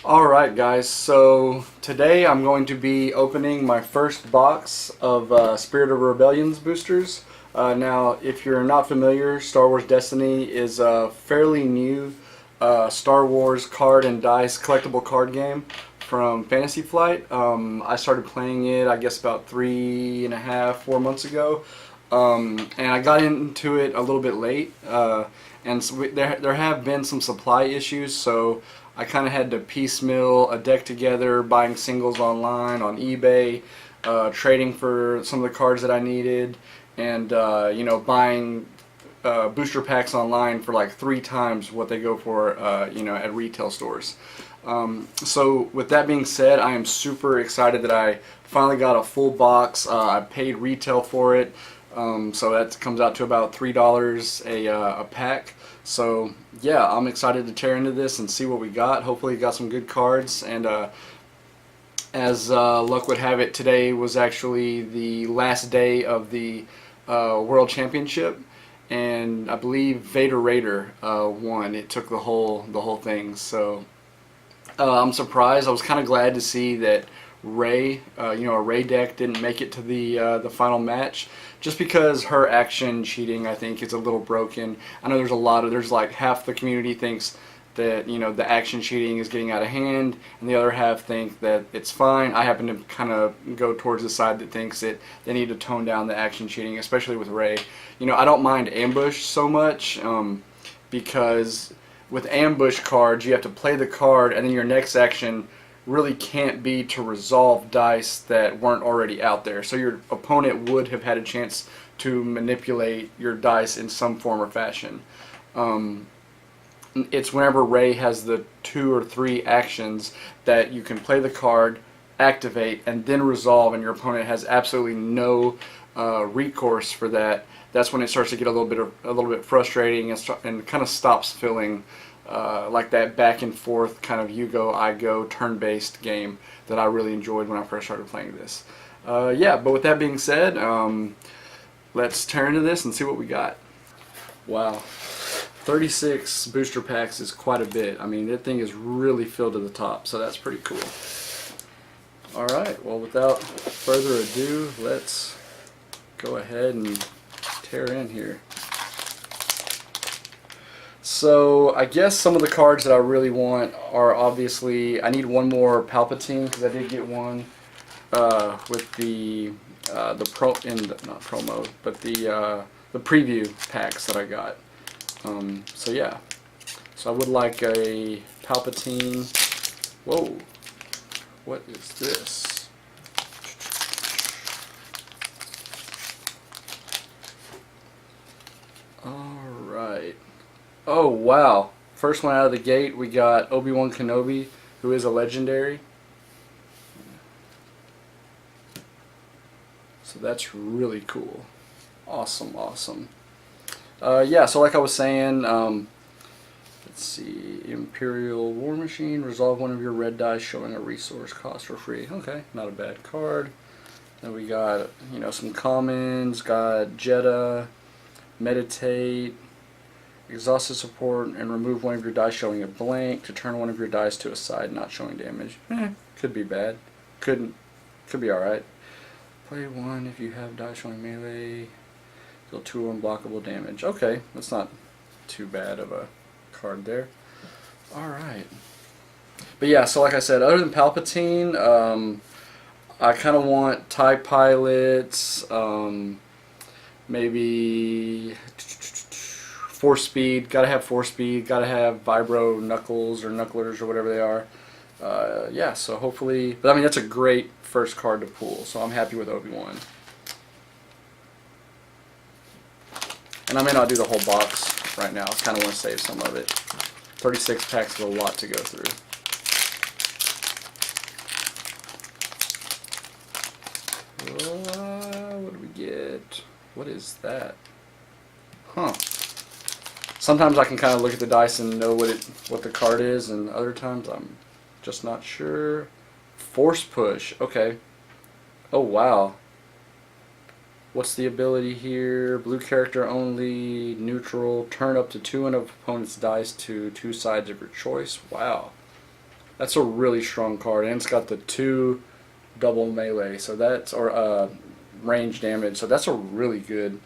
Alright guys, so today I'm going to be opening my first box of Spirit of Rebellion's boosters. Now, if you're not familiar, Star Wars Destiny is a fairly new Star Wars card and dice collectible card game from Fantasy Flight. I started playing it, I guess, about 3.5, 4 months ago. And I got into it a little bit late, and so there have been some supply issues, so I kind of had to piecemeal a deck together, buying singles online on eBay, trading for some of the cards that I needed, and buying booster packs online for like 3 times what they go for at retail stores. So with that being said, I am super excited that I finally got a full box. I paid retail for it. So that comes out to about $3 a pack. So yeah, I'm excited to tear into this and see what we got. Hopefully got some good cards, and as luck would have it, today was actually the last day of the World Championship, and I believe Vader Raider won. It took the whole thing. So I'm surprised. I was kind of glad to see that Rey, a Rey deck didn't make it to the final match, just because her action cheating, I think, is a little broken. I know there's like half the community thinks that the action cheating is getting out of hand, and the other half think that it's fine. I happen to kind of go towards the side that thinks that they need to tone down the action cheating, especially with Rey. I don't mind ambush so much, because with ambush cards you have to play the card, and then your next action really can't be to resolve dice that weren't already out there. So your opponent would have had a chance to manipulate your dice in some form or fashion. It's whenever Rey has the 2 or 3 actions that you can play the card, activate, and then resolve, and your opponent has absolutely no recourse for that. That's when it starts to get a little bit frustrating, and kind of stops feeling like that back and forth kind of you go, I go turn-based game that I really enjoyed when I first started playing this. Yeah, but with that being said, let's tear into this and see what we got. Wow, 36 booster packs is quite a bit. I mean, that thing is really filled to the top, so that's pretty cool. Alright, well, without further ado, let's go ahead and tear in here. So I guess some of the cards that I really want are, obviously, I need one more Palpatine, because I did get one with the not promo, but the preview packs that I got. So yeah, so I would like a Palpatine. Whoa, what is this? All right. Oh wow! First one out of the gate, we got Obi-Wan Kenobi, who is a legendary. So that's really cool. Awesome, awesome. Yeah, so like I was saying, let's see, Imperial War Machine, resolve one of your red dice showing a resource cost for free. Okay, not a bad card. Then we got, some commons, got Jedha, Meditate, Exhausted support, and remove one of your dice showing a blank to turn one of your dice to a side not showing damage. Could be bad. Could be alright. Play 1 if you have dice showing melee. Deal 2 unblockable damage. Okay, that's not too bad of a card there. Alright. But yeah, so like I said, other than Palpatine, I kind of want TIE pilots, maybe Force speed, gotta have force speed, gotta have vibro knuckles or knucklers or whatever they are. Yeah, so hopefully, but I mean, that's a great first card to pull, so I'm happy with Obi-Wan. And I may not do the whole box right now, I kind of want to save some of it. 36 packs is a lot to go through. What do we get? What is that? Huh. Sometimes I can kind of look at the dice and know what the card is, and other times I'm just not sure. Force push. Okay. Oh wow. What's the ability here? Blue character only, neutral, turn up to 2 of opponent's dice to 2 sides of your choice. Wow. That's a really strong card, and it's got the 2 double melee, so that's range damage. So that's a really good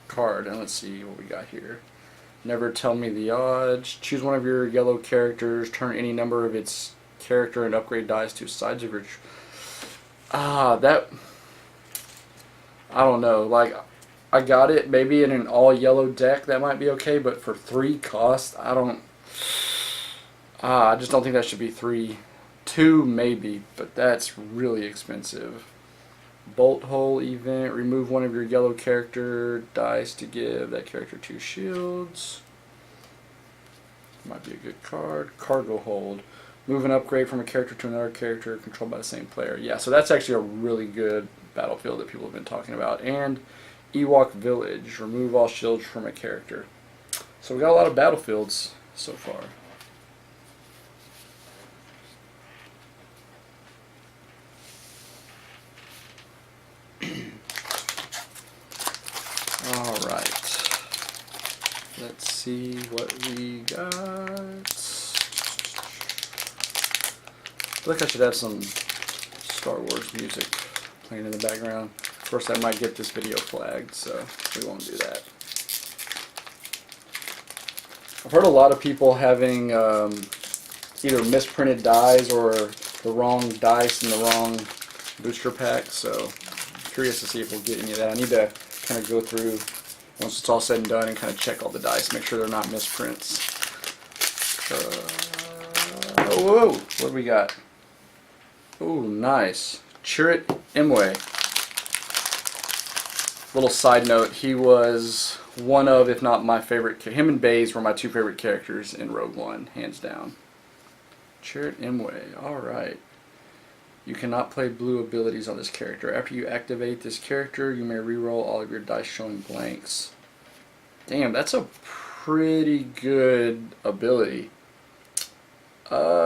card. And let's see what we got here. Never tell me the odds. Choose one of your yellow characters. Turn any number of its character and upgrade dice to sides of your. That. I don't know. Like, I got it. Maybe in an all yellow deck that might be okay, but for 3 cost, I don't. I just don't think that should be 3. 2 maybe, but that's really expensive. Bolt hole event. Remove one of your yellow character dice to give that character 2 shields. Might be a good card. Cargo hold. Move an upgrade from a character to another character controlled by the same player. Yeah, so that's actually a really good battlefield that people have been talking about. And Ewok Village. Remove all shields from a character. So we got a lot of battlefields so far. Alright. Let's see what we got. I feel like I should have some Star Wars music playing in the background. Of course, I might get this video flagged, so we won't do that. I've heard a lot of people having either misprinted dies or the wrong dice in the wrong booster pack, so I'm curious to see if we'll get any of that. I need to kind of go through once it's all said and done and kind of check all the dice, make sure they're not misprints. Whoa, what do we got? Oh, nice. Chirrut Îmwe. Little side note, he was one of, if not my favorite, him and Baze were my 2 favorite characters in Rogue One, hands down. Chirrut Îmwe, alright. You cannot play blue abilities on this character. After you activate this character, you may reroll all of your dice showing blanks. Damn, that's a pretty good ability.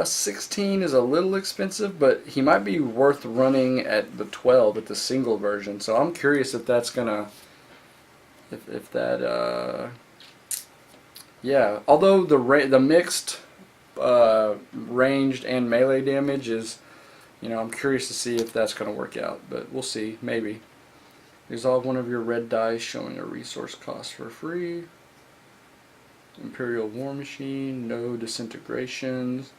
16 is a little expensive, but he might be worth running at the 12 at the single version. So I'm curious if that's gonna, if that, yeah. Although the mixed ranged and melee damage is, you know, I'm curious to see if that's gonna work out. But we'll see, maybe. Resolve one of your red dice showing a resource cost for free. Imperial War Machine, no disintegrations.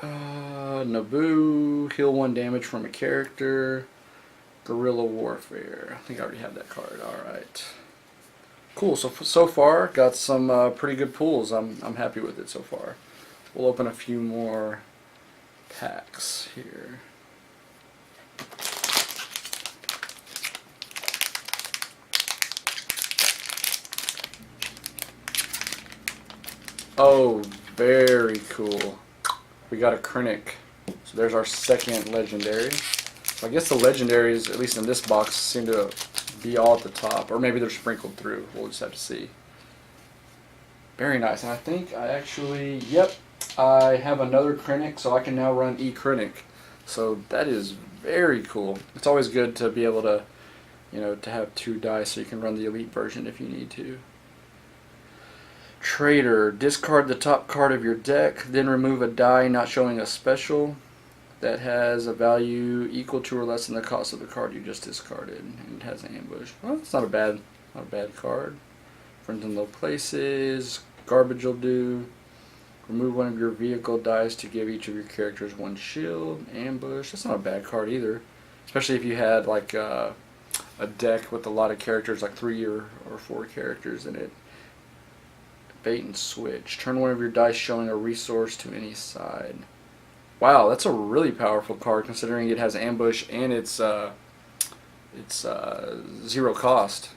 Naboo, heal 1 damage from a character. Guerrilla Warfare. I think I already have that card. Alright. Cool, so far got some pretty good pulls. I'm happy with it so far. We'll open a few more packs here. Oh, very cool. We got a Krennic. So there's our second legendary. So I guess the legendaries, at least in this box, seem to be all at the top. Or maybe they're sprinkled through. We'll just have to see. Very nice. And I think I actually, yep, I have another Krennic, so I can now run E-Krennic. So that is very cool. It's always good to be able to, you know, to have 2 dice so you can run the elite version if you need to. Trader, discard the top card of your deck, then remove a die not showing a special that has a value equal to or less than the cost of the card you just discarded, and it has an ambush. Well, it's not a bad card. Friends in low places, garbage will do. Remove one of your vehicle dice to give each of your characters 1 shield. Ambush, that's not a bad card either, especially if you had like a deck with a lot of characters, like 3 or 4 characters in it. Bait and switch. Turn one of your dice showing a resource to any side. Wow, that's a really powerful card considering it has ambush and it's 0 cost.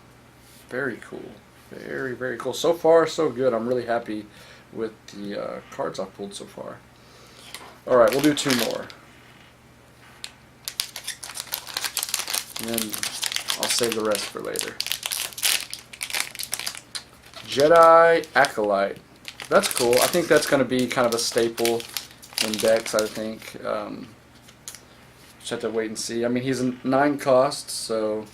Very cool. Very, very cool. So far, so good. I'm really happy with the cards I've pulled so far. Alright, we'll do 2 more. And then I'll save the rest for later. Jedi Acolyte. That's cool. I think that's going to be kind of a staple in decks, I think. Just have to wait and see. I mean, he's a 9 cost, so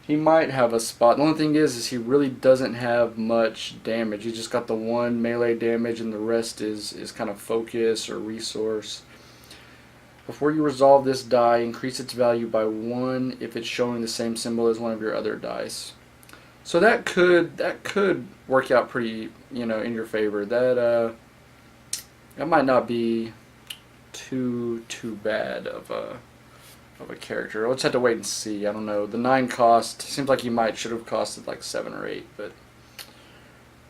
He might have a spot. The only thing is he really doesn't have much damage. He just got the 1 melee damage, and the rest is kind of focus or resource. Before you resolve this die, increase its value by 1 if it's showing the same symbol as one of your other dice. So that could work out pretty, in your favor. That might not be too bad of a character. Let's have to wait and see. I don't know. The 9 cost seems like he should have costed like 7 or 8, but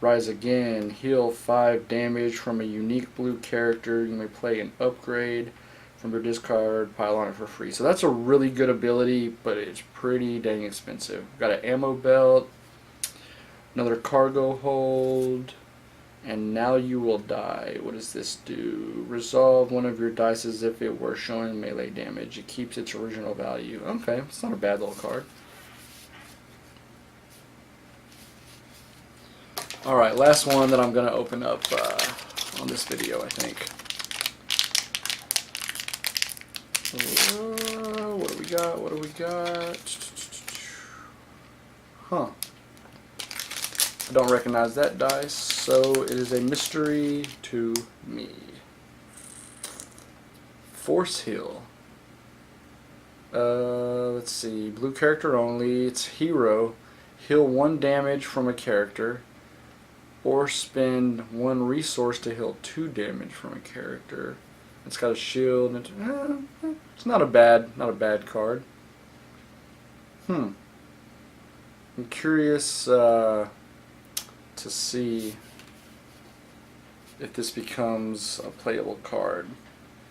Rise Again, heal 5 damage from a unique blue character. You may play an upgrade from your discard pile on it for free. So that's a really good ability, but it's pretty dang expensive. Got an ammo belt, another cargo hold, and Now You Will Die. What does this do? Resolve one of your dice as if it were showing melee damage. It keeps its original value. Okay, it's not a bad little card. Alright, last one that I'm going to open up on this video, I think. What do we got? What do we got? Huh. I don't recognize that dice, so it is a mystery to me. Force Heal. Let's see. Blue character only. It's hero. Heal 1 damage from a character, or spend 1 resource to heal 2 damage from a character. It's got a shield. And it's not a bad card. I'm curious to see if this becomes a playable card,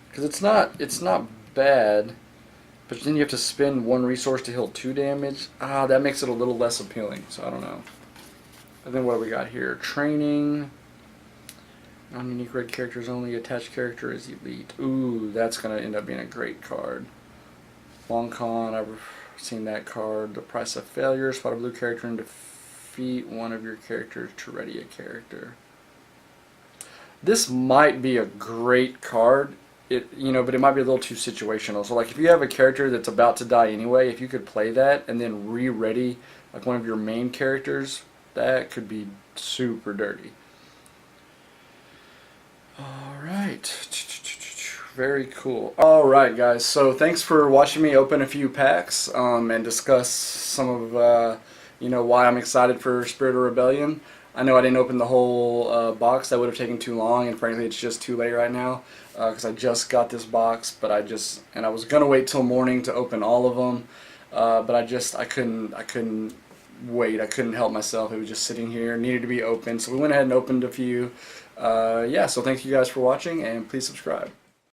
because it's not bad, but then you have to spend 1 resource to heal 2 damage. That makes it a little less appealing, so I don't know. And then what do we got here? Training, non-unique red characters only, attached character is elite. Ooh, that's gonna end up being a great card. Long Con, I've seen that card. The Price of Failure, spot a blue character and defeat one of your characters to ready a character. This might be a great card, but it might be a little too situational. So like if you have a character that's about to die anyway, if you could play that and then re-ready like one of your main characters, that could be super dirty. Alright. Very cool. Alright guys, so thanks for watching me open a few packs and discuss some of why I'm excited for Spirit of Rebellion. I know I didn't open the whole box. That would have taken too long, and frankly it's just too late right now because I just got this box, but I was gonna wait till morning to open all of them, but I couldn't wait. I couldn't help myself. It was just sitting here, needed to be opened, so we went ahead and opened a few. Yeah, so thank you guys for watching, and please subscribe.